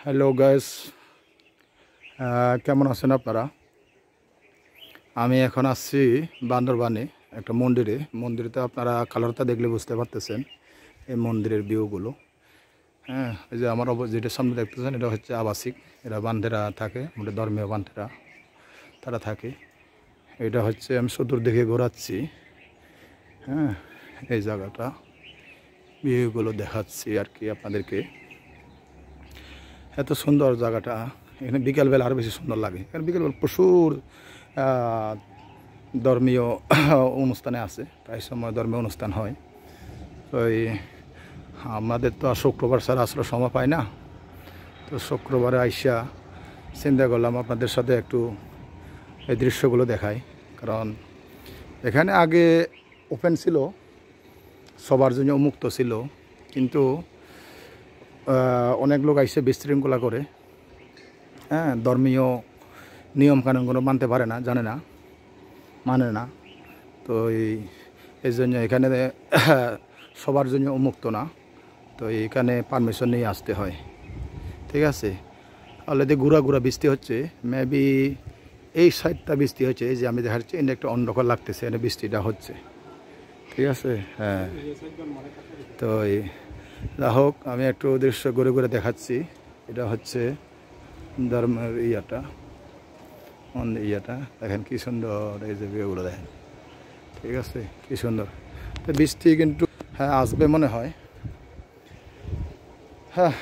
Hello guys, কেমন আছেন আপনারা? আমি এখন আসছি বান্দরবানে একটা মন্দিরেতে আপনারা কালারটা দেখলে বুঝতে পারতেছেন এই মন্দিরের ভিউগুলো। হ্যাঁ, এই যে আমার যেটা সামনে দেখতেছেন এটা হচ্ছে আবাসিক। এরা বান্ধেরা থাকে, আমাদের ধর্মীয় বান্ধেরা তারা থাকে। এটা হচ্ছে আমি চতুর্দিকে ঘোরাচ্ছি। হ্যাঁ, এই জায়গাটা ভিউগুলো দেখাচ্ছি আর কি আপনাদেরকে। এত সুন্দর জায়গাটা। এখানে বিকেলবেলা আরও বেশি সুন্দর লাগে। কারণ বিকেলবেলা প্রচুর ধর্মীয় অনুষ্ঠানে আছে, প্রায় সময় ধর্মীয় অনুষ্ঠান হয়। তো আমাদের তো আর শুক্রবার ছাড়া আসলে সময় পায় না। তো শুক্রবারে আইসা চিন্তা করলাম আপনাদের সাথে একটু এই দৃশ্যগুলো দেখাই। কারণ এখানে আগে ওপেন ছিল, সবার জন্য উন্মুক্ত ছিল, কিন্তু অনেক লোক আইসে বিশৃঙ্খলা করে। হ্যাঁ, ধর্মীয় নিয়মকানুনগুলো মানতে পারে না, জানে না, মানে না। তো এই জন্য এখানে সবার জন্য উন্মুক্ত না। তো এইখানে পারমিশন নিয়ে আসতে হয়, ঠিক আছে। অলরেডি ঘুরা বৃষ্টি হচ্ছে, মেবি এই সাইডটা বৃষ্টি হচ্ছে। এই যে আমি দেখাচ্ছি এটা একটা অন্ধকার লাগতেছে, এটা বৃষ্টিটা হচ্ছে, ঠিক আছে। হ্যাঁ, তো যা হোক, আমি একটু দৃশ্য ঘুরে দেখাচ্ছি। এটা হচ্ছে ধর্মের ইয়াটা দেখেন কি সুন্দর। এই যে ভিউগুলো দেখেন, ঠিক আছে, কি সুন্দর। তো বৃষ্টি কিন্তু হ্যাঁ আসবে মনে হয়। হ্যাঁ,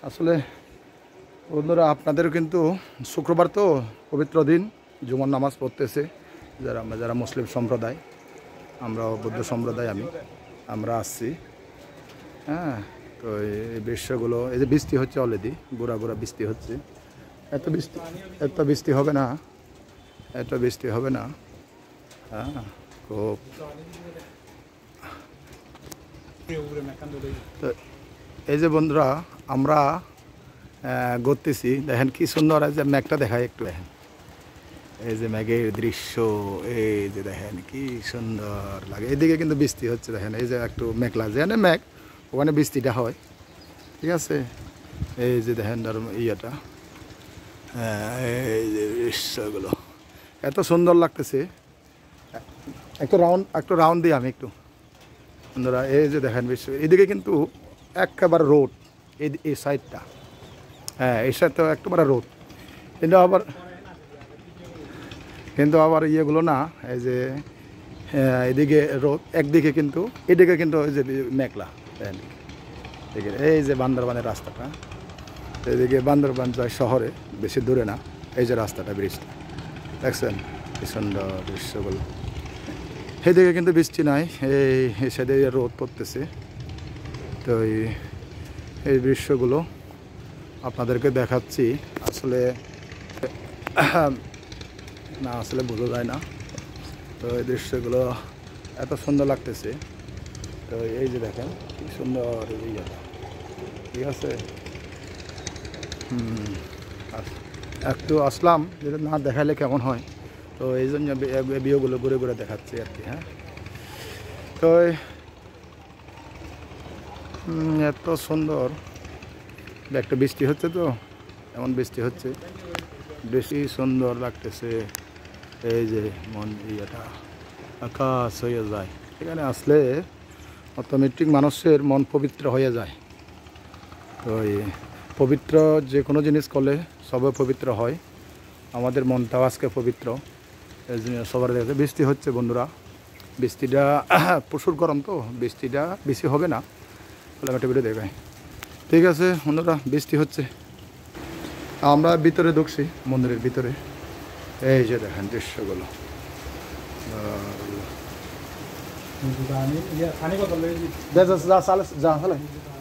আসলে বন্ধুরা আপনাদেরও কিন্তু শুক্রবার তো পবিত্র দিন, জুমার নামাজ পড়তেছে যারা মুসলিম সম্প্রদায়, আমরা বৌদ্ধ সম্প্রদায়, আমরা আসছি। হ্যাঁ, তো এই দৃশ্যগুলো, এই যে বৃষ্টি হচ্ছে, অলরেডি ঘোরা বৃষ্টি হচ্ছে। এত বৃষ্টি হবে না, হ্যাঁ, খুব। তো এই যে বন্ধুরা আমরা ঘুরতেছি, দেখেন কি সুন্দর। এই যে মেঘটা দেখায় একটু, দেখেন এই যে মেঘের দৃশ্য, এই যে দেখেন কি সুন্দর লাগে। এদিকে কিন্তু বৃষ্টি হচ্ছে, দেখেন এই যে একটু মেঘলা, যেখানে মেঘ ওখানে বৃষ্টিটা হয়, ঠিক আছে। এই যে দেখেন ইয়াটা, হ্যাঁ, এই যে দৃশ্যগুলো এত সুন্দর লাগতেছে। একটু রাউন্ড দিই আমি একটু, বন্ধুরা। এই যে দেখেন বিশ্ব, এদিকে কিন্তু একেবারে রোড, এই সাইডটা, হ্যাঁ এই সাইডটা একেবারে রোড। কিন্তু আবার ইয়েগুলো না, এই যে এদিকে রোদ একদিকে, কিন্তু এদিকে কিন্তু এই যে মেঘলা। এই যে বান্দরবানের রাস্তাটা, এদিকে বান্দরবান যায় শহরে, বেশি দূরে না। এই যে রাস্তাটা, ব্রিজটা দেখছেন, কি সুন্দর দৃশ্যগুলো। সেদিকে কিন্তু বৃষ্টি নাই, এই সাইডে রোদ পড়তেছে। তো এই দৃশ্যগুলো আপনাদেরকে দেখাচ্ছি। আসলে আসলে বোঝা যায় না। তো এই দৃশ্যগুলো এত সুন্দর লাগতেছে। তো এই যে দেখেন কি সুন্দর ইয়েটা, ঠিক আছে। একটু আসলাম, যেটা না দেখালে কেমন হয়। তো এই জন্য ভিউগুলো ঘুরে দেখাচ্ছি আর কি। হ্যাঁ, তো এত সুন্দর। একটা বৃষ্টি হচ্ছে, তো এমন বৃষ্টি হচ্ছে, বেশি সুন্দর লাগতেছে। এই যে ইয়েটা আকাশ হয়ে যায়, এখানে আসলে অটোমেটিক মানুষের মন পবিত্র হয়ে যায়। তো পবিত্র যে কোনো জিনিস করলে সবে পবিত্র হয়, আমাদের মনটাও আজকে পবিত্র। এই জন্য সবার দেখে বৃষ্টি হচ্ছে বন্ধুরা। বৃষ্টিটা প্রচুর গরম, তো বৃষ্টিটা বেশি হবে না বলে একটা ভিডিও দেখাই, ঠিক আছে বন্ধুরা। বৃষ্টি হচ্ছে, আমরা ভিতরে ঢুকছি, মন্দিরের ভিতরে। এই যে দেখেন দৃশ্যগুলো,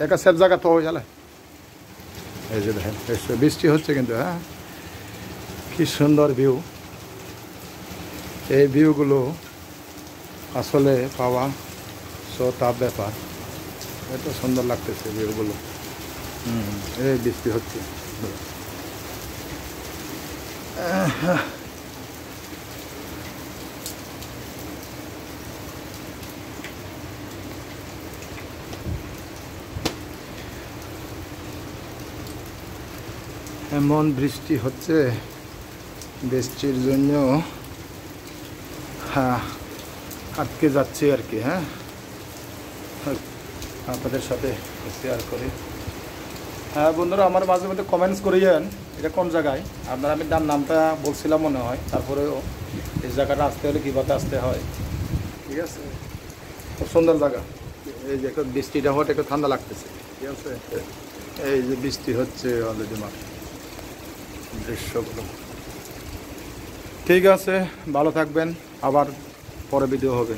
একটা সেফ জায়গা তো হয়ে গেলে। এই যে দেখেন বৃষ্টি হচ্ছে কিন্তু, হ্যাঁ কি সুন্দর ভিউ। এই ভিউগুলো আসলে পাওয়া টাফ ব্যাপার। এত সুন্দর লাগতেছে ভিউগুলো। এই বৃষ্টি হচ্ছে। এমন বৃষ্টি হচ্ছে, বৃষ্টির জন্য হ্যাঁ আটকে যাচ্ছে আর কি। হ্যাঁ, আপনাদের সাথে শেয়ার করি। হ্যাঁ বন্ধুরা, আমার মাঝে মধ্যে কমেন্টস করিয়েন এটা কোন জায়গায়। আপনারা আমি নামটা বলছিলাম মনে হয়, তারপরেও এই জায়গাটা আসতে হলে কীভাবে আসতে হয়। ঠিক আছে, খুব সুন্দর জায়গা। এই যে একটু বৃষ্টিটা হওয়াটা একটু ঠান্ডা লাগতেছে। ঠিক আছে, এই যে বৃষ্টি হচ্ছে অলরেডি দৃশ্যগুলো। ঠিক আছে, ভালো থাকবেন, আবার পরে ভিডিও হবে।